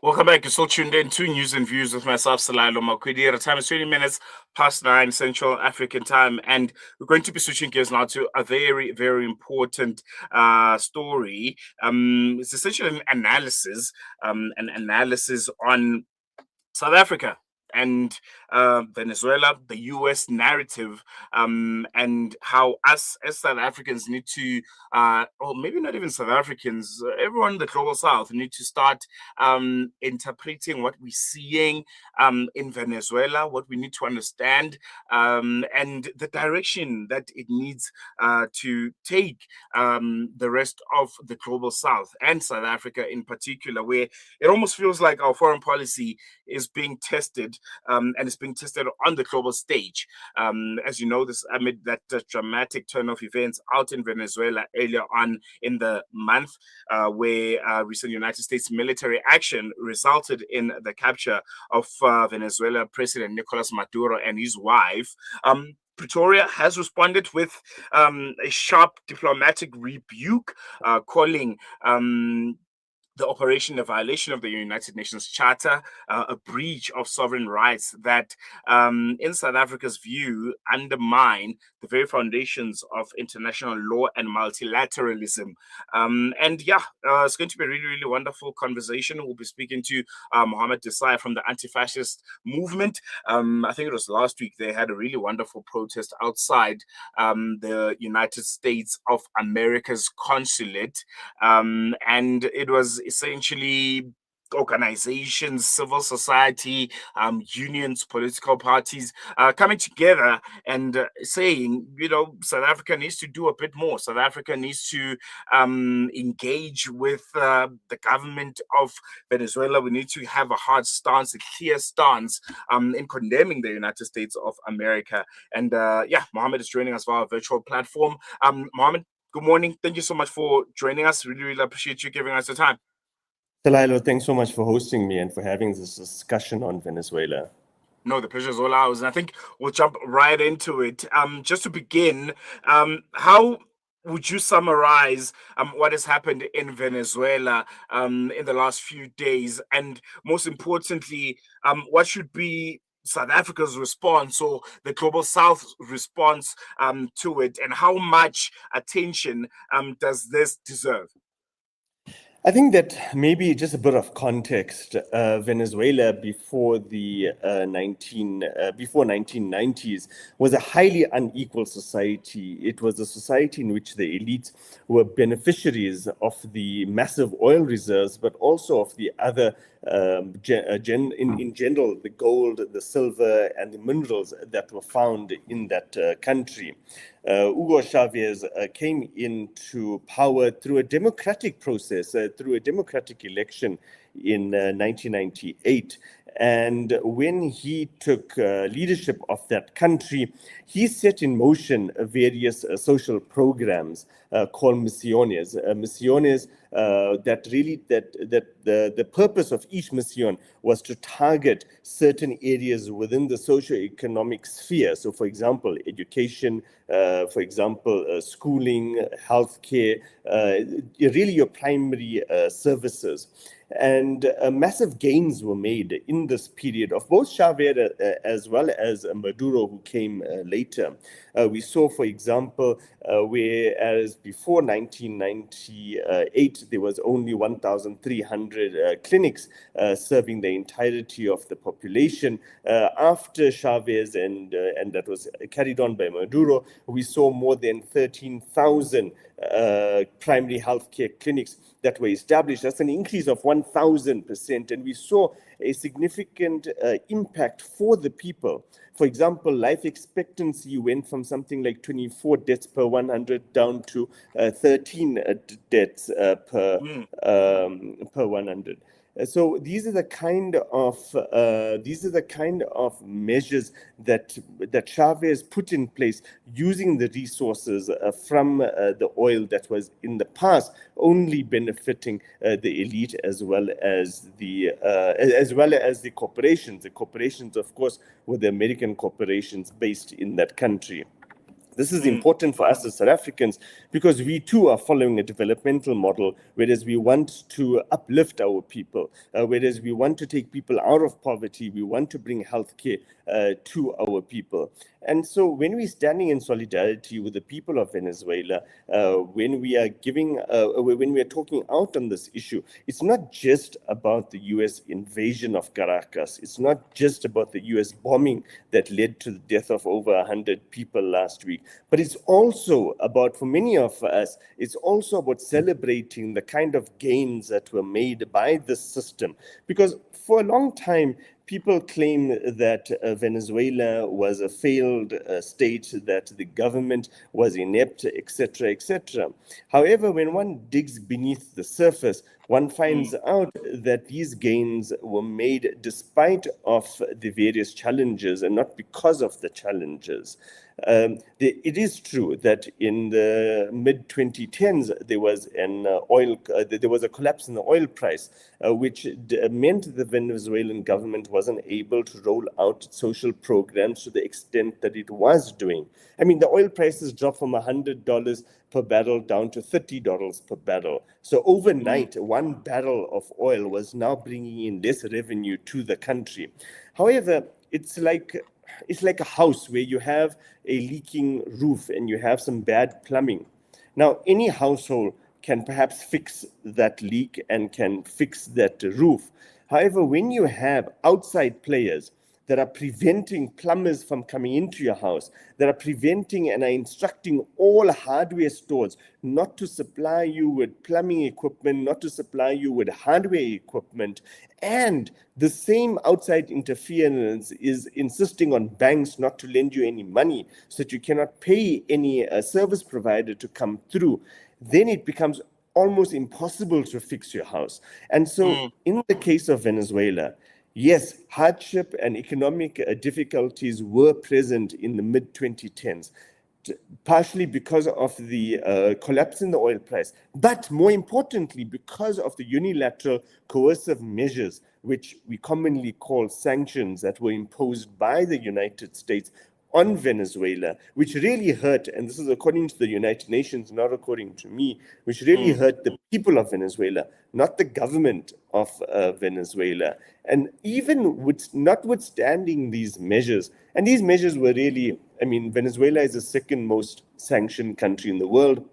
Welcome back. You're still tuned in to News and Views with myself, Salalo Makwidi. The time is 20 minutes past 9 Central African time, and we're going to be switching gears now to a very, very important story. It's essentially an analysis on South Africa and Venezuela, the US narrative, and how us as South Africans need to, or maybe not even South Africans, everyone in the global South need to start interpreting what we're seeing in Venezuela, what we need to understand, and the direction that it needs to take the rest of the global South and South Africa in particular, where it almost feels like our foreign policy is being tested, and it's being tested on the global stage. As you know, this amid that dramatic turn of events out in Venezuela earlier on in the month, where recent United States military action resulted in the capture of Venezuela President Nicolas Maduro and his wife. Pretoria has responded with a sharp diplomatic rebuke, calling the operation a violation of the United Nations Charter, a breach of sovereign rights that, in South Africa's view, undermine the very foundations of international law and multilateralism. It's going to be a really, really wonderful conversation. We'll be speaking to Mohammed Desai from the Anti-Fascist movement. I think it was last week they had a really wonderful protest outside the United States of America's consulate, and it was essentially organizations, civil society, unions, political parties coming together and saying, South Africa needs to do a bit more. South Africa needs to engage with the government of Venezuela. We need to have a hard stance, a clear stance in condemning the United States of America. And Mohammed is joining us via our virtual platform. Mohammed, good morning. Thank you so much for joining us. Really, really appreciate you giving us the time. Salilo, thanks so much for hosting me and for having this discussion on Venezuela. No, the pleasure is all ours. And I think we'll jump right into it. Just to begin, how would you summarize what has happened in Venezuela in the last few days? And most importantly, what should be South Africa's response or the global South's response to it? And how much attention does this deserve? I think that maybe just a bit of context. Venezuela before the 1990s was a highly unequal society. It was a society in which the elites were beneficiaries of the massive oil reserves, but also of the other, in general, the gold, the silver, and the minerals that were found in that country. Hugo Chavez came into power through a democratic process, through a democratic election in 1998. And when he took leadership of that country, he set in motion various social programs called misiones. The purpose of each mission was to target certain areas within the socio-economic sphere. So, for example, education, schooling, healthcare, really your primary services. And massive gains were made in this period of both Chavez as well as Maduro, who came later. We saw, for example, whereas before 1998, there was only 1,300 clinics serving the entirety of the population. After Chavez, and that was carried on by Maduro, we saw more than 13,000 primary healthcare clinics that were established. That's an increase of 1,000%. And we saw a significant impact for the people. For example, life expectancy went from something like 24 deaths per 100 down to 13 deaths per 100. So these are the kind of measures that Chavez put in place, using the resources from the oil that was in the past only benefiting the elite as well as the corporations. The corporations, of course, were the American corporations based in that country. This is important for us as South Africans because we too are following a developmental model, whereas we want to uplift our people, whereas we want to take people out of poverty, we want to bring healthcare to our people. And so when we're standing in solidarity with the people of Venezuela, when we are when we are talking out on this issue, it's not just about the US invasion of Caracas. It's not just about the US bombing that led to the death of over 100 people last week, but it's also about, for many of us, it's also about celebrating the kind of gains that were made by this system. Because for a long time, people claim that Venezuela was a failed state, that the government was inept, etc., etc. However, when one digs beneath the surface, one finds out that these gains were made despite of the various challenges and not because of the challenges. It is true that in the mid-2010s there was there was a collapse in the oil price, which meant the Venezuelan government wasn't able to roll out social programs to the extent that it was doing. I mean, the oil prices dropped from $100 per barrel down to $30 per barrel. So overnight, one barrel of oil was now bringing in less revenue to the country. However, it's like a house where you have a leaking roof and you have some bad plumbing. Now, any household can perhaps fix that leak and can fix that roof. However, when you have outside players that are preventing plumbers from coming into your house, that are preventing and are instructing all hardware stores not to supply you with plumbing equipment, not to supply you with hardware equipment, and the same outside interference is insisting on banks not to lend you any money so that you cannot pay any service provider to come through, then it becomes almost impossible to fix your house. And so in the case of Venezuela, yes, hardship and economic difficulties were present in the mid-2010s, partially because of the collapse in the oil price, but more importantly, because of the unilateral coercive measures, which we commonly call sanctions, that were imposed by the United States on Venezuela, which really hurt, and this is according to the United Nations, not according to me, which really hurt the people of Venezuela, not the government of Venezuela. And even notwithstanding these measures, and these measures were really, I mean, Venezuela is the second most sanctioned country in the world,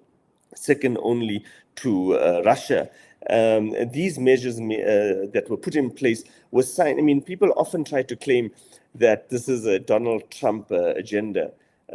second only to Russia. These measures that were put in place were signed. I mean, people often try to claim that this is a Donald Trump agenda.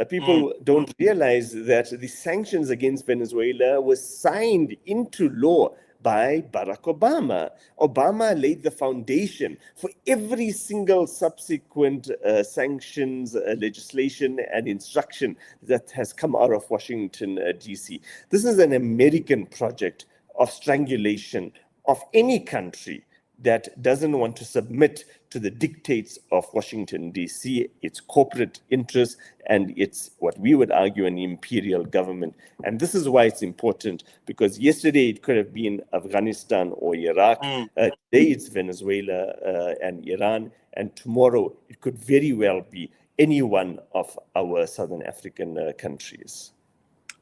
People don't realize that the sanctions against Venezuela were signed into law by Barack Obama. Obama laid the foundation for every single subsequent sanctions legislation and instruction that has come out of Washington, D.C. This is an American project of strangulation of any country that doesn't want to submit to the dictates of Washington, D.C., its corporate interests, and its, what we would argue, an imperial government. And this is why it's important, because yesterday it could have been Afghanistan or Iraq. Today it's Venezuela and Iran. And tomorrow it could very well be any one of our Southern African countries.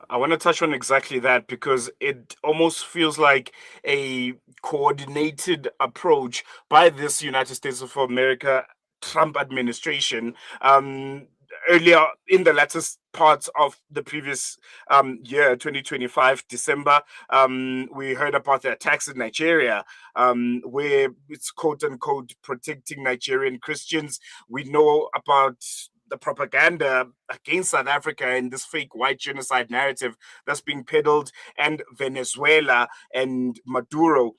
I want to touch on exactly that because it almost feels like a coordinated approach by this United States of America Trump administration. Earlier in the latter parts of the previous year, 2025, December, we heard about the attacks in Nigeria, where it's quote unquote protecting Nigerian Christians. We know about the propaganda against South Africa and this fake white genocide narrative that's being peddled, and Venezuela and Maduro.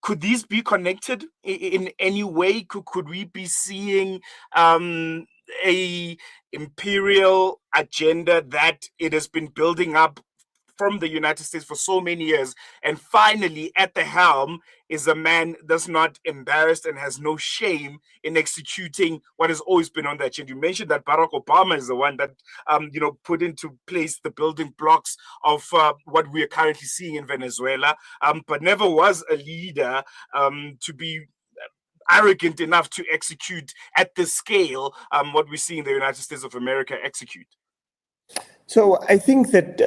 Could these be connected in any way? Could we be seeing a imperial agenda that it has been building up from the United States for so many years, and finally at the helm is a man that's not embarrassed and has no shame in executing what has always been on the agenda? You mentioned that Barack Obama is the one that put into place the building blocks of what we are currently seeing in Venezuela, but never was a leader to be arrogant enough to execute at the scale what we see in the United States of America execute. So I think that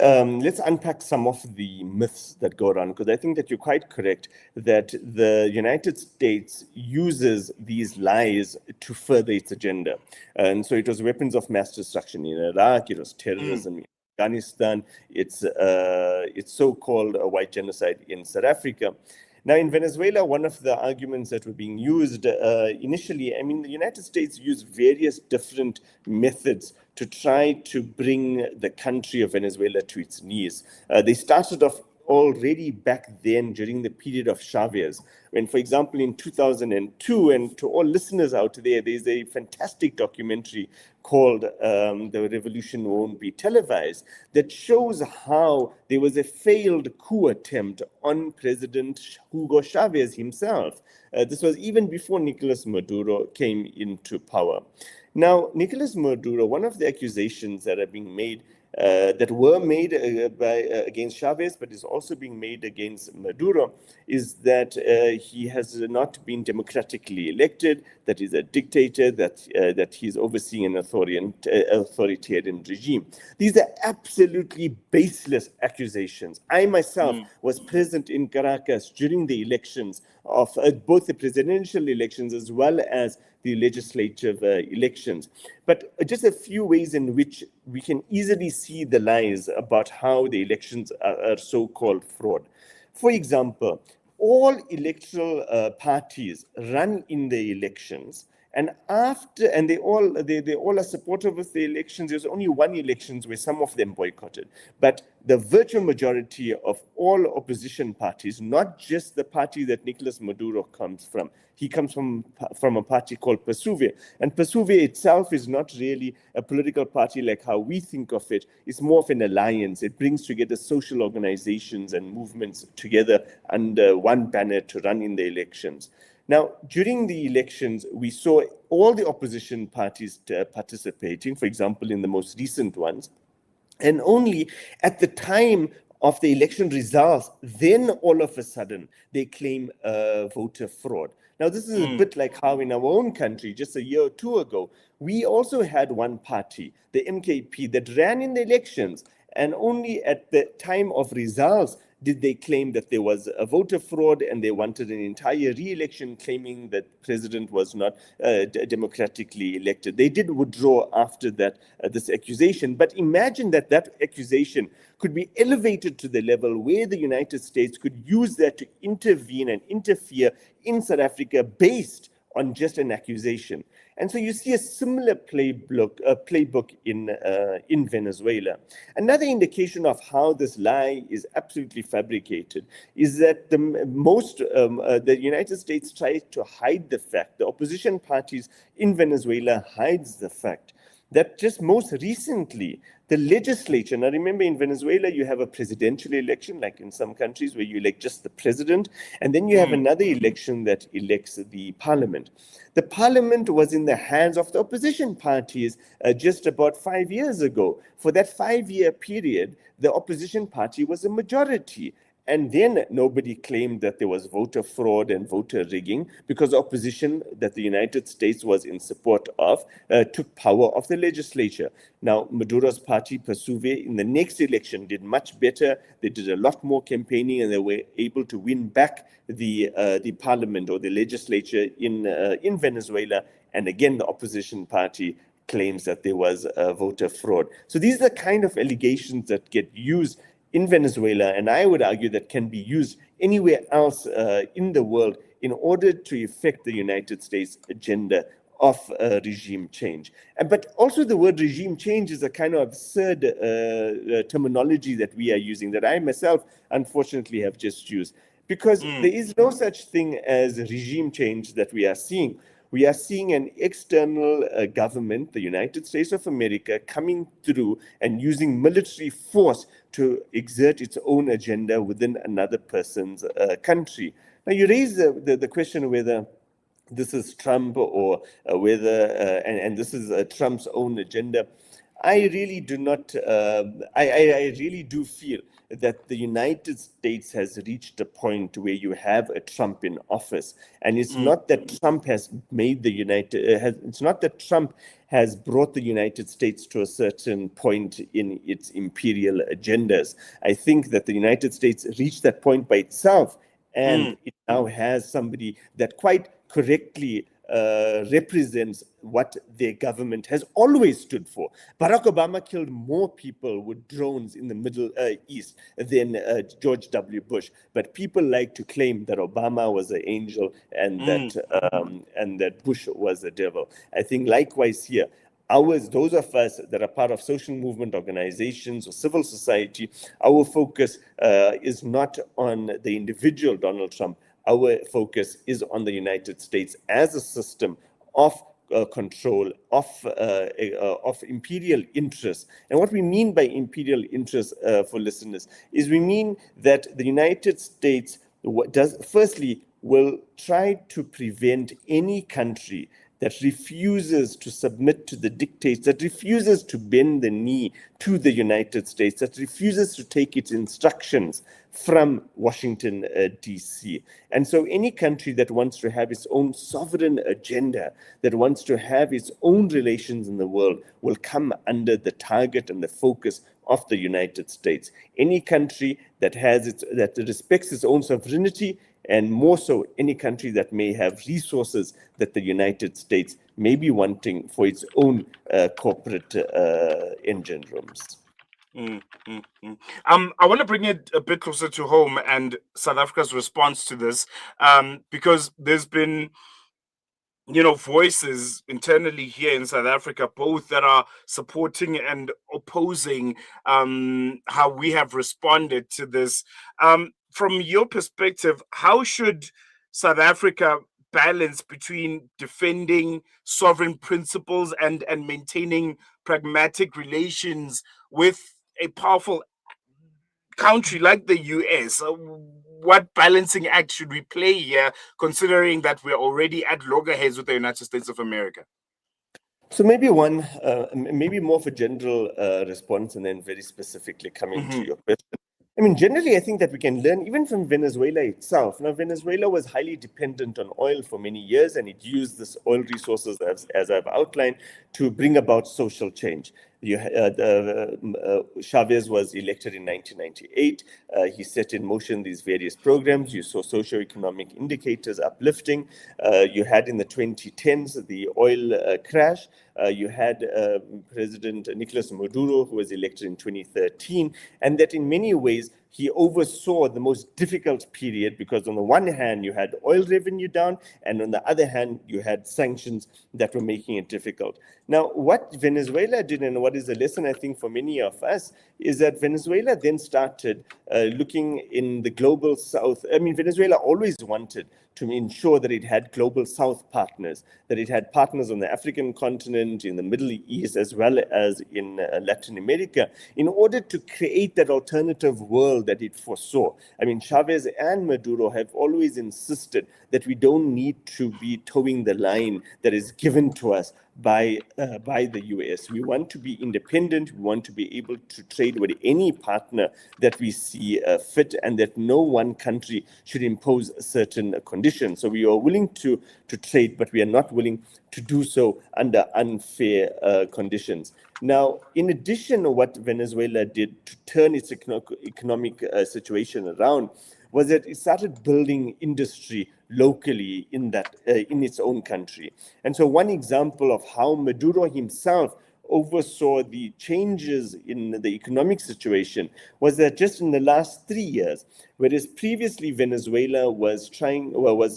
let's unpack some of the myths that go around, because I think that you're quite correct that the United States uses these lies to further its agenda. And so it was weapons of mass destruction in Iraq, it was terrorism in Afghanistan, it's so-called white genocide in South Africa. Now, in Venezuela, one of the arguments that were being used initially, I mean, the United States used various different methods to try to bring the country of Venezuela to its knees. They started off already back then during the period of Chavez, when, for example, in 2002, and to all listeners out there, there's a fantastic documentary called The Revolution Won't Be Televised that shows how there was a failed coup attempt on President Hugo Chavez himself. This was even before Nicolas Maduro came into power. Now, Nicolas Maduro, one of the accusations that are being made, that were made against Chavez, but is also being made against Maduro, is that he has not been democratically elected, that he's a dictator, that he's overseeing an authoritarian regime. These are absolutely baseless accusations. I myself was present in Caracas during the elections of both the presidential elections as well as the legislative elections. But just a few ways in which we can easily see the lies about how the elections are so-called fraud. For example, all electoral parties run in the elections, and they all are supportive of the elections. There's only one elections where some of them boycotted, but the virtual majority of all opposition parties, not just the party that Nicolas Maduro comes from. He comes from a party called PSUV, and PSUV itself is not really a political party like how we think of it. It's more of an alliance. It brings together social organizations and movements together under one banner to run in the elections. Now, during the elections, we saw all the opposition parties participating, for example, in the most recent ones. And only at the time of the election results, then all of a sudden, they claim voter fraud. Now, this is a bit like how in our own country, just a year or two ago, we also had one party, the MKP, that ran in the elections. And only at the time of results did they claim that there was a voter fraud, and they wanted an entire re-election, claiming that president was not democratically elected. They did withdraw after that, this accusation. But imagine that that accusation could be elevated to the level where the United States could use that to intervene and interfere in South Africa based on just an accusation. And so you see a similar playbook in Venezuela. Another indication of how this lie is absolutely fabricated is that the United States tries to hide the fact, the opposition parties in Venezuela hides the fact that just most recently, the legislature, now remember in Venezuela, you have a presidential election, like in some countries where you elect just the president, and then you have another election that elects the parliament. The parliament was in the hands of the opposition parties just about 5 years ago. For that 5-year period, the opposition party was a majority. And then nobody claimed that there was voter fraud and voter rigging, because opposition that the United States was in support of took power of the legislature. Now, Maduro's party, PSUV, in the next election did much better. They did a lot more campaigning, and they were able to win back the parliament or the legislature in Venezuela. And again, the opposition party claims that there was voter fraud. So these are the kind of allegations that get used in Venezuela, and I would argue that can be used anywhere else in the world in order to effect the United States agenda of regime change. But also the word regime change is a kind of absurd terminology that we are using, that I myself unfortunately have just used, because there is no such thing as regime change that we are seeing. We are seeing an external government, the United States of America, coming through and using military force to exert its own agenda within another person's country. Now, you raise the question whether this is Trump or whether, and this is Trump's own agenda. I really do not, I really do feel that the United States has reached a point where you have a Trump in office. And it's not that Trump has made the it's not that Trump has brought the United States to a certain point in its imperial agendas. I think that the United States reached that point by itself, and it now has somebody that quite correctly represents what their government has always stood for. Barack Obama killed more people with drones in the Middle East than George W. Bush. But people like to claim that Obama was an angel and that Bush was a devil. I think likewise here, those of us that are part of social movement organizations or civil society, our focus is not on the individual Donald Trump. Our focus is on the United States as a system of control of imperial interests. And what we mean by imperial interests, for listeners, is we mean that the United States firstly will try to prevent any country that refuses to submit to the dictates, that refuses to bend the knee to the United States, that refuses to take its instructions from Washington, D.C. And so any country that wants to have its own sovereign agenda, that wants to have its own relations in the world, will come under the target and the focus of the United States. Any country that respects its own sovereignty, and more so any country that may have resources that the United States may be wanting for its own corporate engine rooms. I want to bring it a bit closer to home and South Africa's response to this, because there's been voices internally here in South Africa, both that are supporting and opposing how we have responded to this. From your perspective, how should South Africa balance between defending sovereign principles and maintaining pragmatic relations with a powerful country like the US? What balancing act should we play here, considering that we're already at loggerheads with the United States of America? So maybe maybe more of a general response, and then very specifically coming to your question. I mean, generally, I think that we can learn even from Venezuela itself. Now, Venezuela was highly dependent on oil for many years, and it used this oil resources, as I've outlined, to bring about social change. Chavez was elected in 1998. He set in motion these various programs. You saw socioeconomic indicators uplifting. You had in the 2010s the oil crash. You had President Nicolas Maduro, who was elected in 2013, and that in many ways he oversaw the most difficult period, because on the one hand you had oil revenue down, and on the other hand you had sanctions that were making it difficult. Now, what Venezuela did, and what is a lesson I think for many of us, is that Venezuela then started looking in the global south. I mean, Venezuela always wanted to ensure that it had global south partners, that it had partners on the African continent, in the Middle East, as well as in Latin America, in order to create that alternative world that it foresaw. I mean, Chavez and Maduro have always insisted that we don't need to be towing the line that is given to us by the US. We want to be independent. We want to be able to trade with any partner that we see fit, and that no one country should impose certain conditions. So we are willing to trade, but we are not willing to do so under unfair conditions. Now, in addition, what Venezuela did to turn its economic situation around was that it started building industry locally in its own country. And so one example of how Maduro himself oversaw the changes in the economic situation was that just in the last 3 years, whereas previously Venezuela was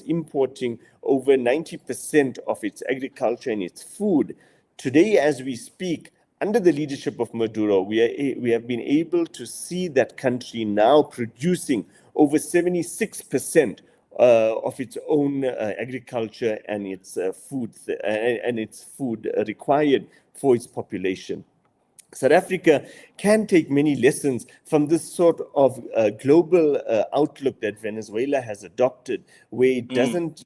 importing over 90% of its agriculture and its food, today as we speak, under the leadership of Maduro, we have been able to see that country now producing over 76% of its own agriculture and its food required for its population. South Africa can take many lessons from this sort of global outlook that Venezuela has adopted, where it doesn't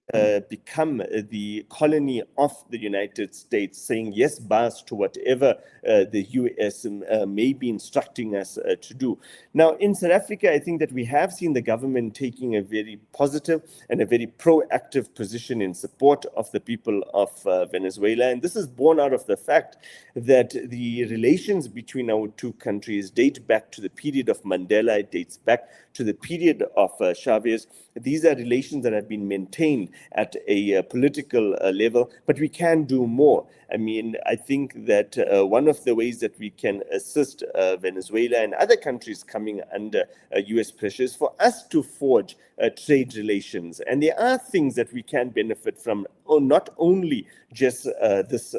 become the colony of the United States, saying yes, boss, to whatever the US may be instructing us to do. Now, in South Africa, I think that we have seen the government taking a very positive and a very proactive position in support of the people of Venezuela. And this is born out of the fact that the relations between our two countries date back to the period of Mandela, it dates back to the period of Chavez. These are relations that have been maintained at a political level, but we can do more. I mean, I think that one of the ways that we can assist Venezuela and other countries coming under US pressure is for us to forge trade relations. And there are things that we can benefit from, not only just this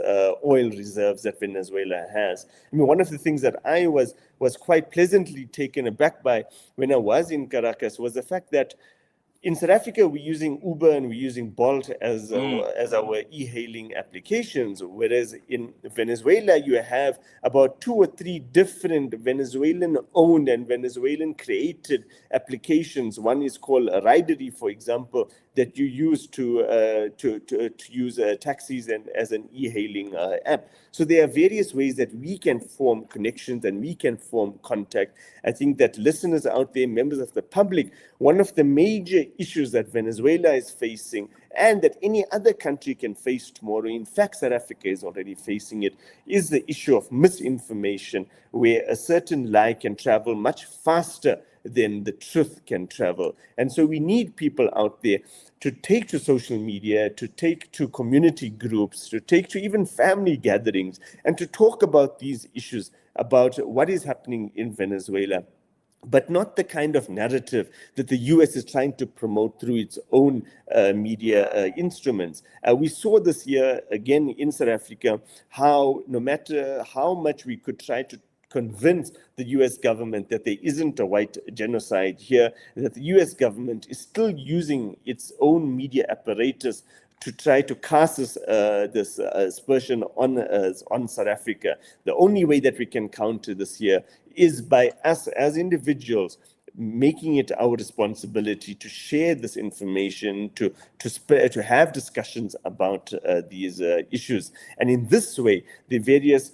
oil reserves that Venezuela has. I mean, one of the things that I was quite pleasantly taken aback by when I was in Caracas was the fact that in South Africa, we're using Uber and we're using Bolt as our e-hailing applications, whereas in Venezuela, you have about 2 or 3 different Venezuelan-owned and Venezuelan-created applications. One is called Ridery, for example, that you use to use taxis and as an e-hailing app. So there are various ways that we can form connections and we can form contact. I think that listeners out there, members of the public, one of the major issues that Venezuela is facing and that any other country can face tomorrow, in fact, South Africa is already facing it, is the issue of misinformation, where a certain lie can travel much faster than the truth can travel. And so we need people out there to take to social media, to take to community groups, to take to even family gatherings, and to talk about these issues, about what is happening in Venezuela, but not the kind of narrative that the US is trying to promote through its own media instruments. We saw this year, again, in South Africa, how no matter how much we could try to convince the US government that there isn't a white genocide here, that the US government is still using its own media apparatus to try to cast this aspersion on South Africa. The only way that we can counter this here is by us as individuals making it our responsibility to share this information, to have discussions about these issues. And in this way, the various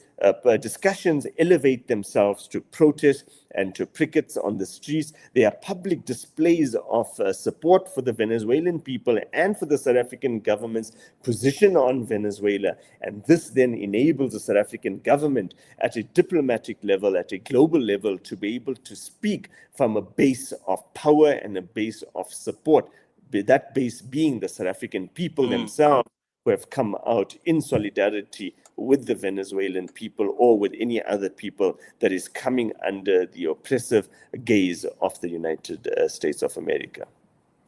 discussions elevate themselves to protests and to pickets on the streets. They are public displays of support for the Venezuelan people and for the South African government's position on Venezuela. And this then enables the South African government at a diplomatic level, at a global level, to be able to speak from a base of power and a base of support, that base being the South African people themselves, who have come out in solidarity with the Venezuelan people or with any other people that is coming under the oppressive gaze of the United States of America.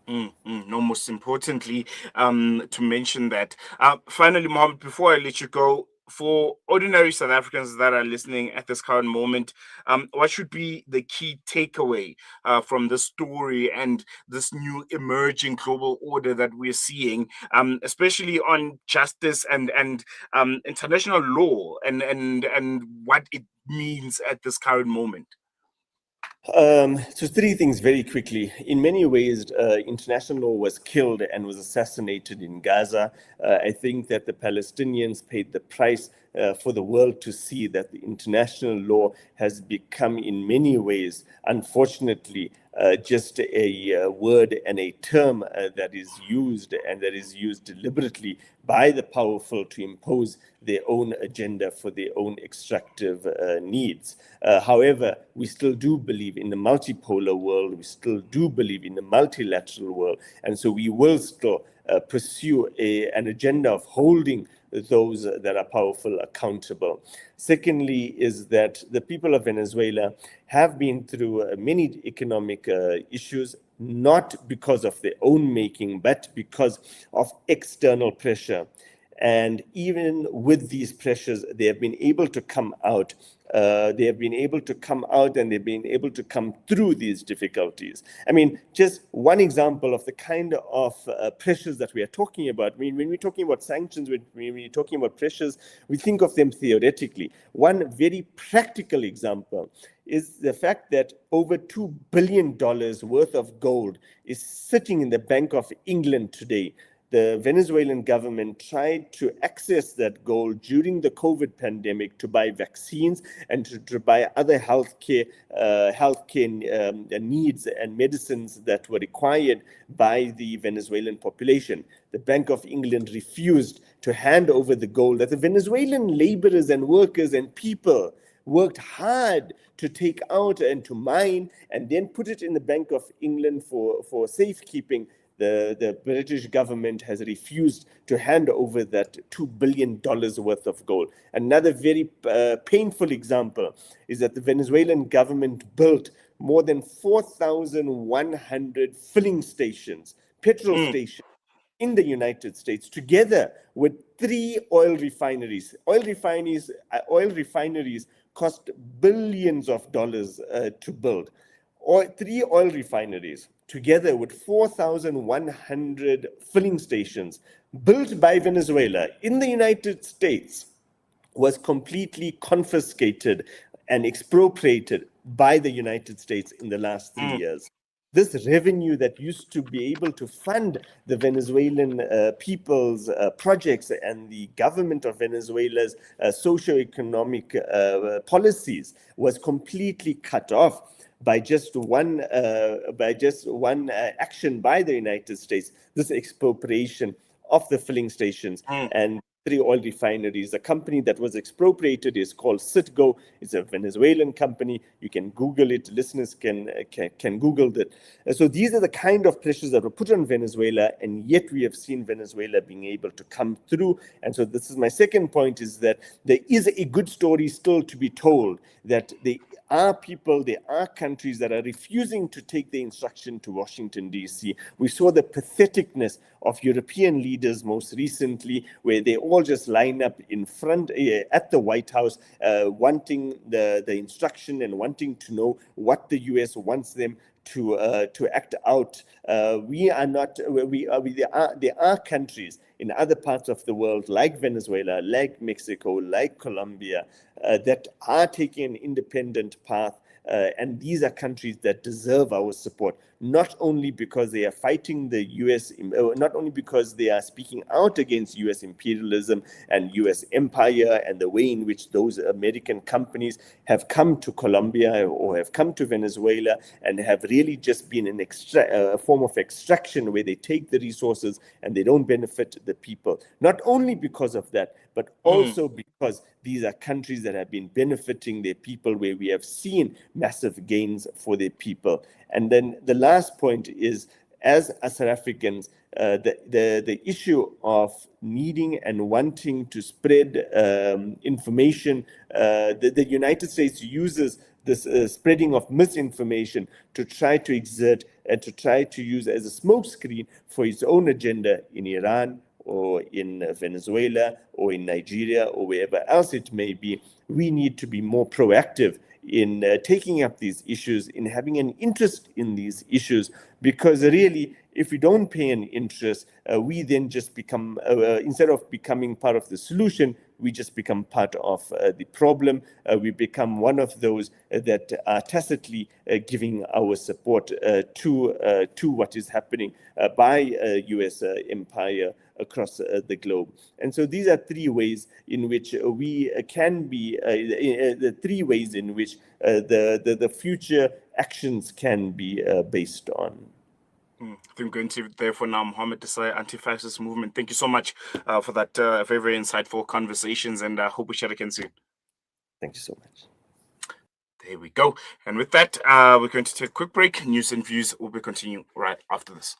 No, most importantly, to mention that. Finally, Mohammed, before I let you go, for ordinary South Africans that are listening at this current moment, what should be the key takeaway from this story and this new emerging global order that we're seeing, especially on justice and international law and what it means at this current moment? So 3 things very quickly. In many ways, international law was killed and was assassinated in Gaza. I think that the Palestinians paid the price for the world to see that the international law has become, in many ways, unfortunately, just a word and a term that is used and that is used deliberately by the powerful to impose their own agenda for their own extractive needs. However, we still do believe in the multipolar world. We still do believe in the multilateral world. And so we will still pursue an agenda of holding those that are powerful accountable. Secondly, is that the people of Venezuela have been through many economic issues, not because of their own making, but because of external pressure. And even with these pressures, they have been able to come out. They have been able to come out, and they've been able to come through these difficulties. I mean, just one example of the kind of pressures that we are talking about. I mean, when we're talking about sanctions, when we're talking about pressures, we think of them theoretically. One very practical example is the fact that over $2 billion worth of gold is sitting in the Bank of England today. The Venezuelan government tried to access that gold during the COVID pandemic to buy vaccines and to buy other healthcare needs and medicines that were required by the Venezuelan population. The Bank of England refused to hand over the gold that the Venezuelan laborers and workers and people worked hard to take out and to mine and then put it in the Bank of England for safekeeping. The British government has refused to hand over that $2 billion worth of gold. Another very painful example is that the Venezuelan government built more than 4,100 filling stations, petrol stations, in the United States, together with 3 oil refineries. Oil refineries cost billions of dollars to build. 3 oil refineries, together with 4,100 filling stations built by Venezuela in the United States, was completely confiscated and expropriated by the United States in the last 3 years. This revenue that used to be able to fund the Venezuelan people's projects and the government of Venezuela's socio-economic policies was completely cut off by just one action by the United States. This expropriation of the filling stations and 3 oil refineries. The company that was expropriated is called Citgo. It's a Venezuelan company. You can Google it. Listeners can Google that. So these are the kind of pressures that were put on Venezuela, and yet we have seen Venezuela being able to come through. And so this is my second point, is that there is a good story still to be told, that there are people, there are countries that are refusing to take the instruction to Washington, D.C. We saw the patheticness of European leaders most recently, where they all just line up in front at the White House, wanting the instruction and wanting to know what the U.S. wants them to act out. There are countries in other parts of the world, like Venezuela, like Mexico, like Colombia, that are taking an independent path. And these are countries that deserve our support, not only because they are fighting the U.S., not only because they are speaking out against U.S. imperialism and U.S. empire and the way in which those American companies have come to Colombia or have come to Venezuela and have really just been a form of extraction where they take the resources and they don't benefit the people. Not only because of that, but also because these are countries that have been benefiting their people, where we have seen massive gains for their people. And then the last point is, as South Africans, the issue of needing and wanting to spread information, the United States uses this spreading of misinformation to try to exert and to try to use as a smokescreen for its own agenda in Iran, or in Venezuela, or in Nigeria, or wherever else it may be. We need to be more proactive in taking up these issues, in having an interest in these issues, because really, if we don't pay an interest, we then just become, instead of becoming part of the solution, we just become part of the problem. We become one of those that are tacitly giving our support to what is happening by U.S. empire across the globe. And so these are 3 ways in which we can be, the 3 ways in which the future actions can be based on. I think we're going to there for now. Mohammed Desai, Anti-Fascist Movement. Thank you so much for that very, very insightful conversations, and I hope we chat again soon. Thank you so much. There we go. And with that, we're going to take a quick break. News and views will be continuing right after this.